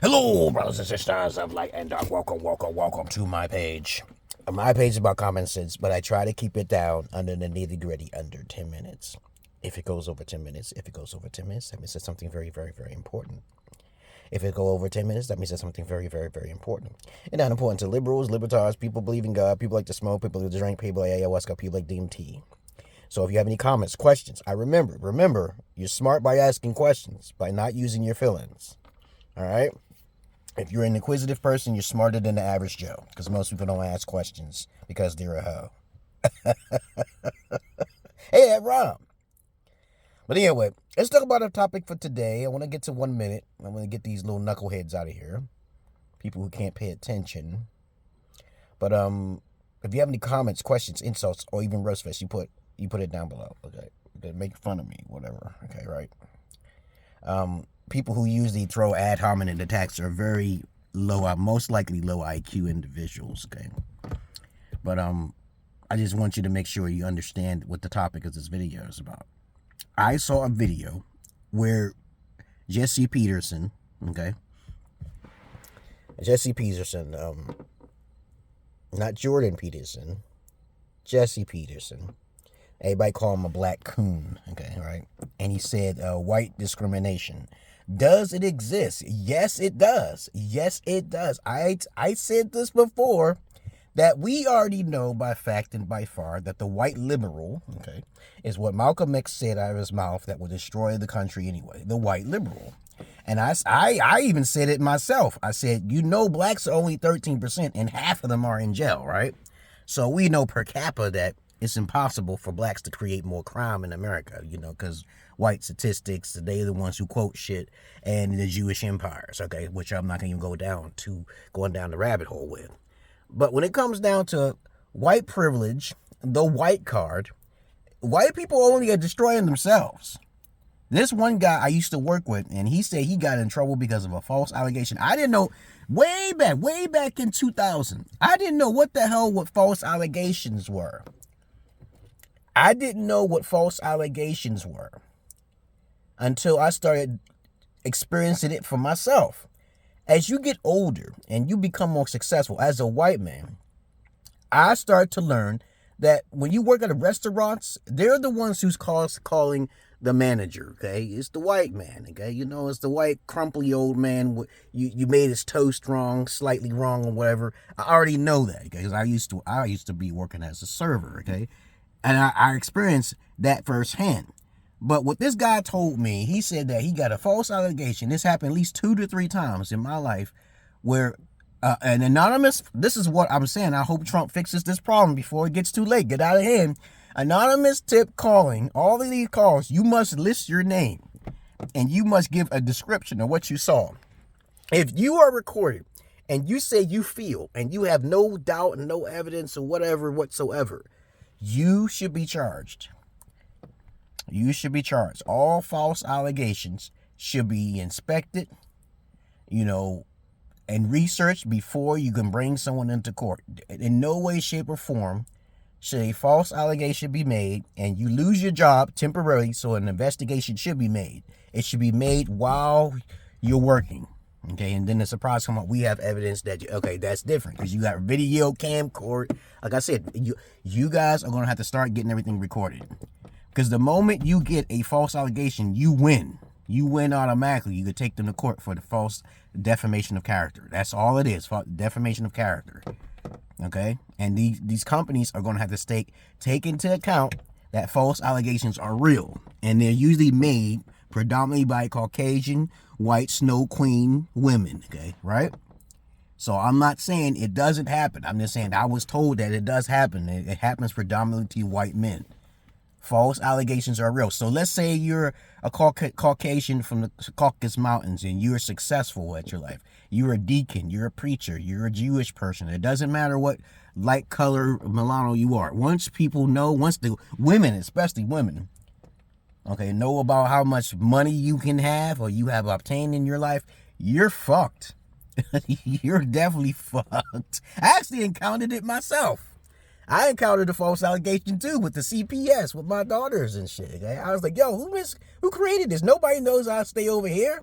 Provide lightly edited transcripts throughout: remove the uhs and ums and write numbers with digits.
Hello, brothers and sisters of light and dark. Welcome to my page. My page is about common sense, but I try to keep it down under the nitty gritty under 10 minutes. If it goes over 10 minutes, that means it's something very, very, very important. If it go over 10 minutes, that means it's something very, very, very important. And not important to liberals, libertarians, people believe in God, people like to smoke, people like to drink, people like ayahuasca, people like DMT. So if you have any comments, questions, remember, you're smart by asking questions, by not using your feelings. All right? If you're an inquisitive person, you're smarter than the average Joe, because most people don't ask questions because they're a hoe. Hey, that rhyme. But anyway, let's talk about our topic for today. I want to get to 1 minute. I want to get these little knuckleheads out of here, people who can't pay attention. But if you have any comments, questions, insults, or even roast fest, you put it down below. Okay, make fun of me, whatever. Okay, right. People who usually throw ad hominem attacks are very low, most likely low IQ individuals, okay? But I just want you to make sure you understand what the topic of this video is about. I saw a video where Jesse Peterson, not Jordan Peterson, Jesse Peterson. Everybody call him a black coon, okay, right? And he said, white discrimination. Does it exist? Yes, it does. Yes, it does. I said this before, that we already know by fact and by far that the white liberal, okay, is what Malcolm X said out of his mouth that will destroy the country anyway. The white liberal. And I even said it myself. I said, blacks are only 13% and half of them are in jail, right? So we know per capita that it's impossible for blacks to create more crime in America, because white statistics, they're the ones who quote shit, and the Jewish empires, okay, which I'm not going to even going down the rabbit hole with. But when it comes down to white privilege, the white card, white people only are destroying themselves. This one guy I used to work with, and he said he got in trouble because of a false allegation. I didn't know, way back in 2000, I didn't know what the hell what false allegations were. I didn't know what false allegations were until I started experiencing it for myself. As you get older and you become more successful as a white man, I start to learn that when you work at restaurants, they're the ones who's calling the manager, okay? It's the white man, okay? It's the white crumply old man. You made his toast wrong, slightly wrong or whatever. I already know that, okay? Because I used to be working as a server, okay? And I experienced that firsthand. But what this guy told me, he said that he got a false allegation. This happened at least 2 to 3 times in my life where an anonymous, this is what I'm saying. I hope Trump fixes this problem before it gets too late. Get out of hand. Anonymous tip calling, all of these calls, you must list your name and you must give a description of what you saw. If you are recorded and you say you feel and you have no doubt and no evidence or whatever whatsoever, you should be charged. You should be charged. All false allegations should be inspected, and researched before you can bring someone into court. In no way, shape, or form should a false allegation be made and you lose your job temporarily, so an investigation should be made. It should be made while you're working. Okay, and then the surprise come up. We have evidence that, that's different because you got video camcorder. Like I said, you guys are going to have to start getting everything recorded. Because the moment you get a false allegation, you win. You win automatically. You could take them to court for the false defamation of character. That's all it is, defamation of character. Okay? And these companies are going to have to take into account that false allegations are real. And they're usually made predominantly by Caucasian, white, snow queen women. Okay? Right? So I'm not saying it doesn't happen. I'm just saying I was told that it does happen. It happens predominantly to white men. False allegations are real. So let's say you're a Caucasian from the Caucasus Mountains and you're successful at your life. You're a deacon, you're a preacher, you're a Jewish person. It doesn't matter what light color Milano you are. Once people know, once the women, especially women, know about how much money you can have or you have obtained in your life, you're fucked. You're definitely fucked. I actually encountered it myself. I encountered a false allegation too with the CPS with my daughters and shit. Okay? I was like, yo, who created this? Nobody knows I stay over here.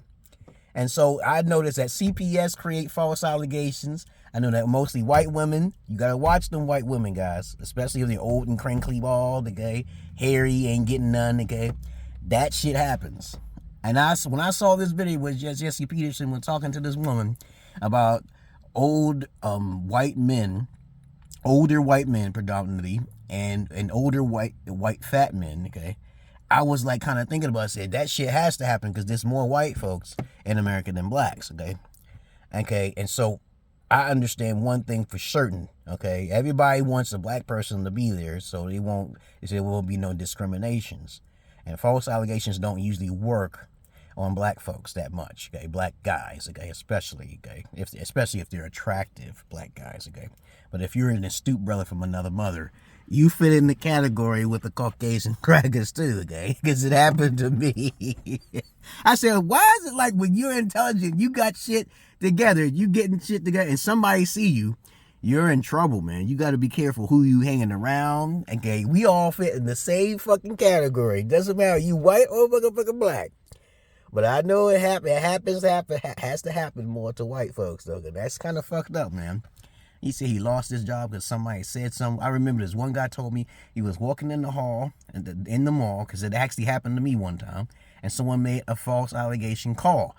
And so I noticed that CPS create false allegations. I know that mostly white women. You gotta watch them white women, guys, especially if they're old and crinkly bald, okay, hairy, ain't getting none, okay. That shit happens. And when I saw this video with Jesse Peterson was talking to this woman about old white men, older white men predominantly, and older white fat men, okay, I was like kind of thinking about it. I said, that shit has to happen because there's more white folks in America than blacks, okay, and so I understand one thing for certain, okay, everybody wants a black person to be there, so there won't be no discriminations, and false allegations don't usually work on black folks that much, okay, black guys, okay, especially, okay, especially if they're attractive black guys, okay, but if you're an astute brother from another mother, you fit in the category with the Caucasian crackers too, okay, because it happened to me. I said, why is it like when you're intelligent, you got shit together, you getting shit together, and somebody see you, you're in trouble, man. You got to be careful who you hanging around, okay, we all fit in the same fucking category, doesn't matter you white or fucking black. But I know it has to happen more to white folks, though. That's kind of fucked up, man. He said he lost his job because somebody said something. I remember this one guy told me he was walking in the hall, in the mall, because it actually happened to me one time, and someone made a false allegation call.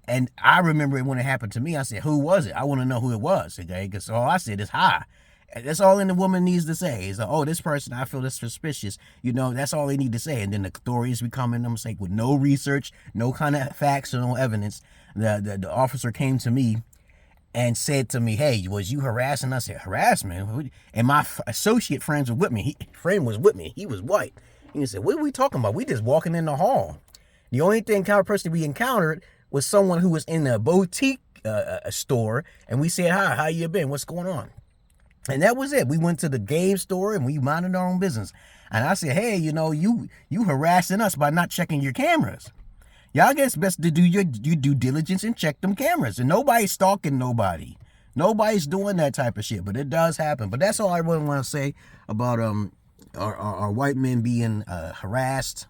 And I remember it when it happened to me. I said, who was it? I want to know who it was, okay? Because all I said is hi. That's all the woman needs to say is, oh, this person, I feel this suspicious. You know, that's all they need to say. And then the authorities be coming, I'm saying, with no research, no kind of facts or no evidence. The officer came to me and said to me, hey, was you harassing us? I said, harassment? And my associate friends were with me. He was white. And he said, what are we talking about? We just walking in the hall. The only kind of person we encountered was someone who was in a boutique store. And we said, hi, how you been? What's going on? And that was it. We went to the game store and we minded our own business. And I said, hey, you know, you harassing us by not checking your cameras. Y'all guess best to do your due diligence and check them cameras. And nobody's stalking nobody. Nobody's doing that type of shit. But it does happen. But that's all I really want to say about our white men being harassed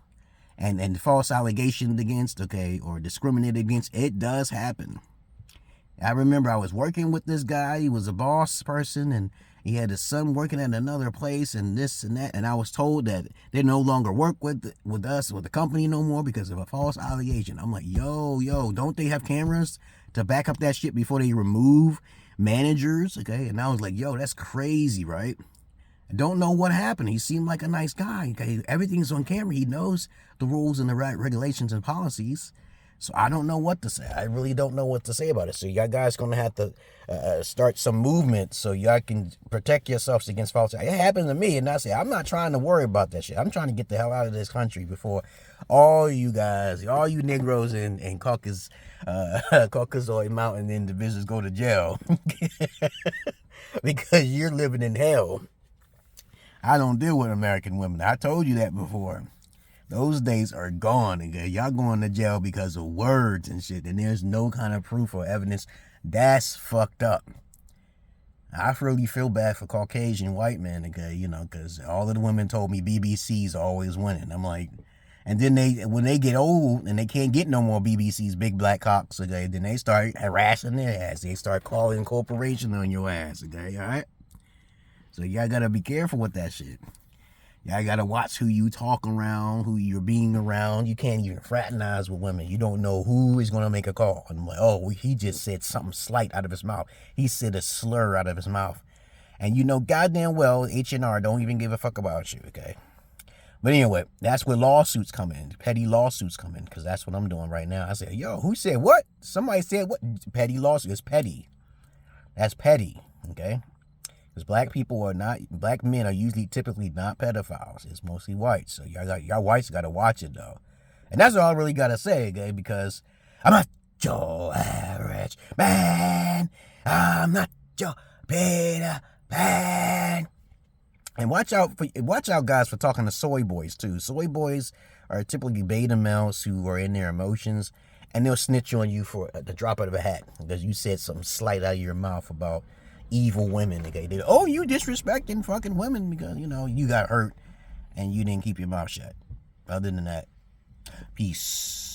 and false allegations against, okay, or discriminated against. It does happen. I remember I was working with this guy. He was a boss person, and he had his son working at another place, and this and that. And I was told that they no longer work with us, with the company no more because of a false allegation. I'm like, yo, don't they have cameras to back up that shit before they remove managers? Okay, and I was like, yo, that's crazy, right? I don't know what happened. He seemed like a nice guy. Okay, everything's on camera. He knows the rules and the regulations and policies. So I don't know what to say. I really don't know what to say about it. So y'all guys going to have to start some movement so y'all can protect yourselves against false. It happened to me, and I say, I'm not trying to worry about that shit. I'm trying to get the hell out of this country before all you guys, all you Negroes and Caucasoid Mountain individuals go to jail. Because you're living in hell. I don't deal with American women. I told you that before. Those days are gone, okay? Y'all going to jail because of words and shit, and there's no kind of proof or evidence. That's fucked up. I really feel bad for Caucasian white men, okay, you know, because all of the women told me BBC's always winning. I'm like, and then when they get old and they can't get no more BBC's big black cocks, okay, then they start harassing their ass. They start calling corporation on your ass, okay, all right? So y'all gotta be careful with that shit. Y'all gotta watch who you talk around, who you're being around. You can't even fraternize with women. You don't know who is gonna make a call. And I'm like, oh, he just said something slight out of his mouth. He said a slur out of his mouth. And you know goddamn well H&R don't even give a fuck about you, okay? But anyway, that's where lawsuits come in. Petty lawsuits come in, because that's what I'm doing right now. I said, yo, who said what? Somebody said what? Petty lawsuit. It's petty. That's petty, okay? Because black men are typically not pedophiles. It's mostly whites. So y'all whites got to watch it, though. And that's all I really got to say, okay? Because I'm not your average man. I'm not your Peter Pan. And watch out, guys, for talking to soy boys, too. Soy boys are typically beta males who are in their emotions, and they'll snitch on you for the drop of a hat because you said something slight out of your mouth about evil women, okay? You disrespecting fucking women because, you know, you got hurt and you didn't keep your mouth shut. Other than that, peace.